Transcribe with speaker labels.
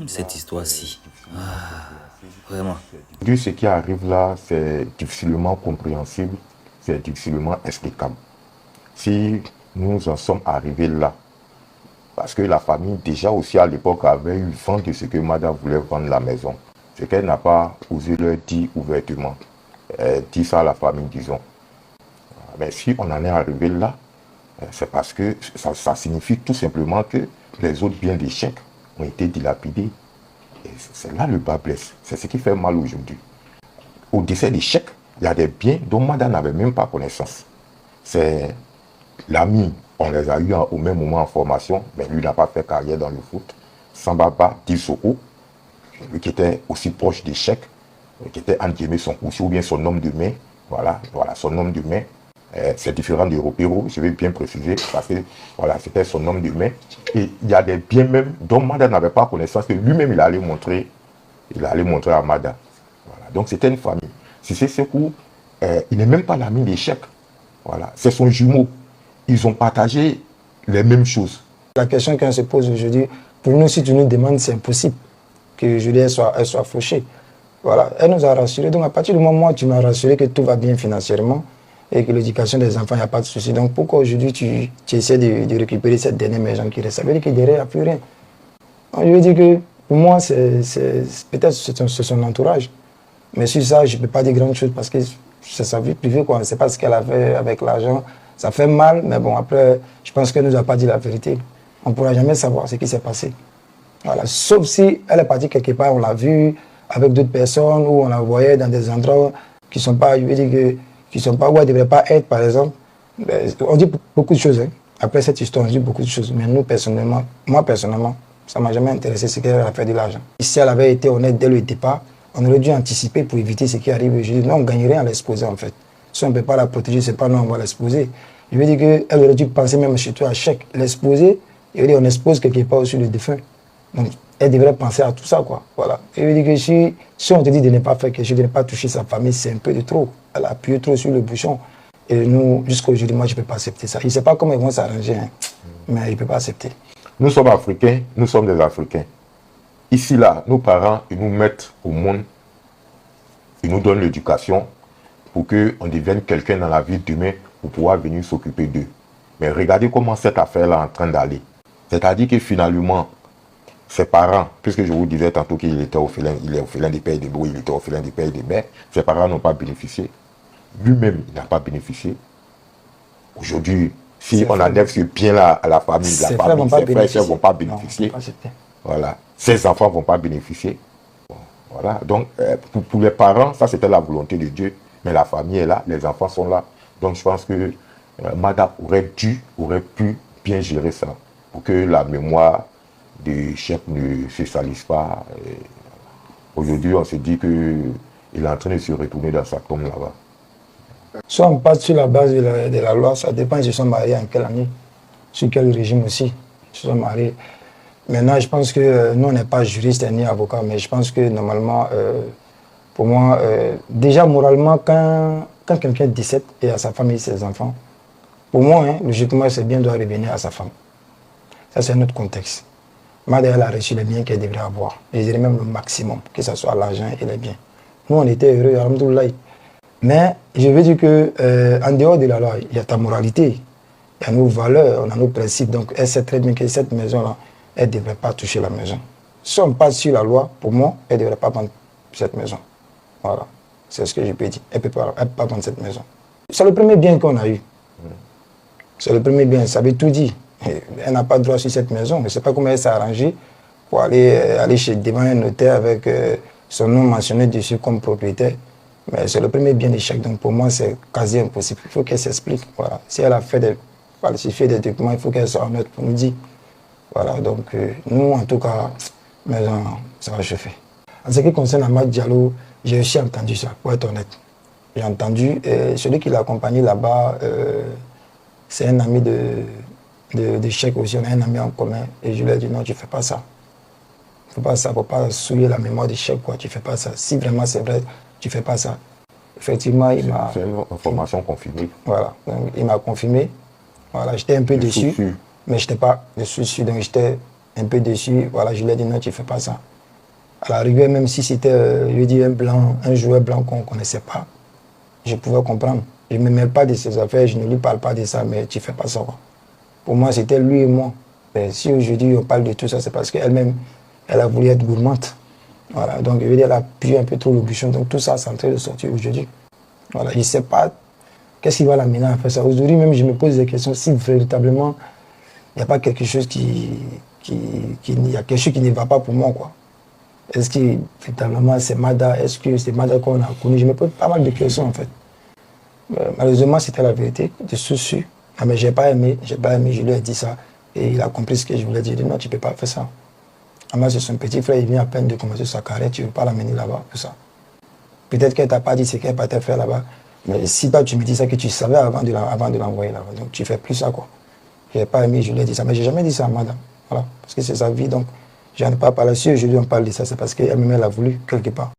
Speaker 1: Cette histoire-ci. Ah, vraiment.
Speaker 2: Vu ce qui arrive là, c'est difficilement compréhensible, c'est difficilement explicable. Si nous en sommes arrivés là, parce que la famille déjà aussi à l'époque avait eu vent de ce que Mada voulait vendre la maison, ce qu'elle n'a pas osé leur dire ouvertement. Elle dit ça à la famille, disons. Mais si on en est arrivé là, c'est parce que ça signifie tout simplement que les autres biens des chèques ont été dilapidés. Et c'est là le bas blesse. C'est ce qui fait mal aujourd'hui. Au décès des chèques, il y a des biens dont Mada n'avait même pas connaissance. C'est l'ami, on les a eu au même moment en formation, mais lui n'a pas fait carrière dans le foot. Sambaba Dissoko, lui qui était aussi proche des chèques, qui était entre guillemets son cousin ou bien son homme de main. Voilà, son homme de main. C'est différent de Ropero, je vais bien préciser, parce que voilà, c'était son homme de main. Et il y a des biens même dont Mada n'avait pas connaissance, que lui-même il allait montrer à Mada. Voilà. Donc c'était une famille. Si c'est ce coup, il n'est même pas l'ami des chèques. Voilà. C'est son jumeau. Ils ont partagé les mêmes choses.
Speaker 3: La question qu'on se pose aujourd'hui, pour nous, si tu nous demandes, c'est impossible que Julie elle soit fauchée. Voilà. Elle nous a rassurés. Donc à partir du moment où tu m'as rassuré que tout va bien financièrement, et que l'éducation des enfants, il n'y a pas de souci. Donc pourquoi aujourd'hui tu essaies de récupérer cette dernière maison qui reste? Ça veut dire que derrière, il n'y a plus rien. Donc, je veux dire que pour moi, peut-être c'est son entourage. Mais sur ça, je ne peux pas dire grand chose parce que c'est sa vie privée. On ne sait pas ce qu'elle a fait avec l'argent. Ça fait mal, mais bon, après, je pense qu'elle ne nous a pas dit la vérité. On ne pourra jamais savoir ce qui s'est passé. Voilà. Sauf si elle est partie quelque part, on l'a vue avec d'autres personnes ou on la voyait dans des endroits qui ne sont pas, je veux dire que, qui sont pas où elle ne devrait pas être, par exemple. On dit beaucoup de choses. Hein. Après cette histoire, on dit beaucoup de choses. Mais nous, personnellement, moi, personnellement, ça ne m'a jamais intéressé ce qu'elle a fait de l'argent. Si elle avait été honnête dès le départ, on aurait dû anticiper pour éviter ce qui arrive aujourd'hui. Nous, on gagnerait à l'exposer, en fait. Si on ne peut pas la protéger, ce n'est pas nous, on va l'exposer. Je veux dire qu'elle aurait dû penser même surtout à chèque. L'exposer, je veux dire, on expose quelque part aussi le défunt. Donc, elle devrait penser à tout ça, quoi. Voilà. Je veux dire que si on te dit de ne pas faire quelque chose, de ne pas toucher sa famille, c'est un peu de trop. Elle a appuyé trop sur le bouchon. Et nous, jusqu'à aujourd'hui, moi, je ne peux pas accepter ça. Je ne sais pas comment ils vont s'arranger, hein, mais je ne peux pas accepter.
Speaker 2: Nous sommes Africains, nous sommes des Africains. Ici, là, nos parents, ils nous mettent au monde, ils nous donnent l'éducation pour qu'on devienne quelqu'un dans la vie demain pour pouvoir venir s'occuper d'eux. Mais regardez comment cette affaire-là est en train d'aller. C'est-à-dire que finalement, ses parents, puisque je vous disais tantôt qu'il était orphelin, il est orphelin des pères et des mères, il était orphelin des pères et des mères, ses parents n'ont pas bénéficié. Lui-même, il n'a pas bénéficié. Aujourd'hui, si on enlève ce bien-là à la famille, ses frères ne vont pas bénéficier. Voilà. Ses enfants ne vont pas bénéficier. Bon, voilà. Donc, pour les parents, ça c'était la volonté de Dieu. Mais la famille est là, les enfants sont là. Donc, je pense que Mada aurait pu bien gérer ça pour que la mémoire des chefs ne se salisse pas. Aujourd'hui, on se dit qu'il est en train de se retourner dans sa tombe là-bas.
Speaker 3: Soit on passe sur la base de la loi, ça dépend, ils se sont mariés en quelle année, sur quel régime aussi, ils se sont mariés. Maintenant, je pense que nous, on n'est pas juriste ni avocat, mais je pense que normalement, pour moi, déjà moralement, quand quelqu'un décède et à sa famille et ses enfants, pour moi, hein, logiquement, c'est bien de revenir à sa femme. Ça, c'est un autre contexte. Mada, elle a reçu les biens qu'elle devrait avoir. Et je dirais même le maximum, que ce soit l'argent et les biens. Nous, on était heureux, alhamdoulilah. Mais je veux dire qu'en dehors de la loi, il y a ta moralité, il y a nos valeurs, on a nos principes. Donc, elle sait très bien que cette maison-là, elle ne devrait pas toucher la maison. Si on passe sur la loi, pour moi, elle ne devrait pas prendre cette maison. Voilà. C'est ce que je peux dire. Elle ne peut pas prendre cette maison. C'est le premier bien qu'on a eu. C'est le premier bien, ça veut tout dire. Elle n'a pas de droit sur cette maison. Je ne sais pas comment elle s'est arrangée pour aller devant un notaire avec son nom mentionné dessus comme propriétaire. Mais c'est le premier bien d'échec. Donc pour moi, c'est quasi impossible. Il faut qu'elle s'explique. Voilà. Si elle a falsifié des documents, il faut qu'elle soit honnête pour nous dire. Voilà. Donc nous, en tout cas, maison, ça va chauffer. En ce qui concerne Amad Diallo, j'ai aussi entendu ça, pour être honnête. J'ai entendu, celui qui l'a accompagné là-bas, c'est un ami de Cheikh aussi, on a un ami en commun. Et je lui ai dit non, tu ne fais pas ça. Il ne faut pas ça, il ne faut pas souiller la mémoire de Cheikh, quoi. Tu ne fais pas ça. Si vraiment c'est vrai, tu ne fais pas ça. Effectivement, il m'a...
Speaker 2: C'est une information confirmée.
Speaker 3: Voilà, donc il m'a confirmé. Voilà, j'étais un peu déçu, mais je n'étais pas déçu, donc j'étais un peu déçu. Voilà, je lui ai dit non, tu ne fais pas ça. À l'arrivée, même si c'était, je lui ai dit, un joueur blanc qu'on ne connaissait pas, je pouvais comprendre. Je ne me mêle pas de ses affaires, je ne lui parle pas de ça, mais tu ne fais pas ça, quoi. Pour moi, c'était lui et moi. Mais si aujourd'hui on parle de tout ça, c'est parce qu'elle-même, elle a voulu être gourmande. Voilà, donc je veux dire, elle a pu un peu trop le bouchon. Donc tout ça, c'est en train de sortir aujourd'hui. Voilà, je ne sais pas qu'est-ce qui va l'amener à faire ça. Aujourd'hui même, je me pose des questions si véritablement il n'y a pas quelque chose il y a quelque chose qui ne va pas pour moi, quoi. Est-ce que véritablement c'est Mada? Est-ce que c'est Mada qu'on a connu? Je me pose pas mal de questions en fait. Malheureusement, c'était la vérité, de souci. Ah, mais j'ai pas aimé, je lui ai dit ça. Et il a compris ce que je voulais dire. Il dit non, tu ne peux pas faire ça. Ama, c'est son petit frère, il vient à peine de commencer sa carrière, tu ne veux pas l'amener là-bas pour ça. Peut-être qu'elle ne t'a pas dit ce qu'elle va te faire là-bas. Mais si toi, tu me dis ça, que tu savais avant de l'envoyer là-bas. Donc, tu ne fais plus ça, quoi. Je n'ai pas aimé, je lui ai dit ça. Mais je n'ai jamais dit ça à madame. Voilà. Parce que c'est sa vie, donc je n'en ai pas parlé. Si aujourd'hui on parle de ça, c'est parce qu'elle-même, elle a voulu quelque part.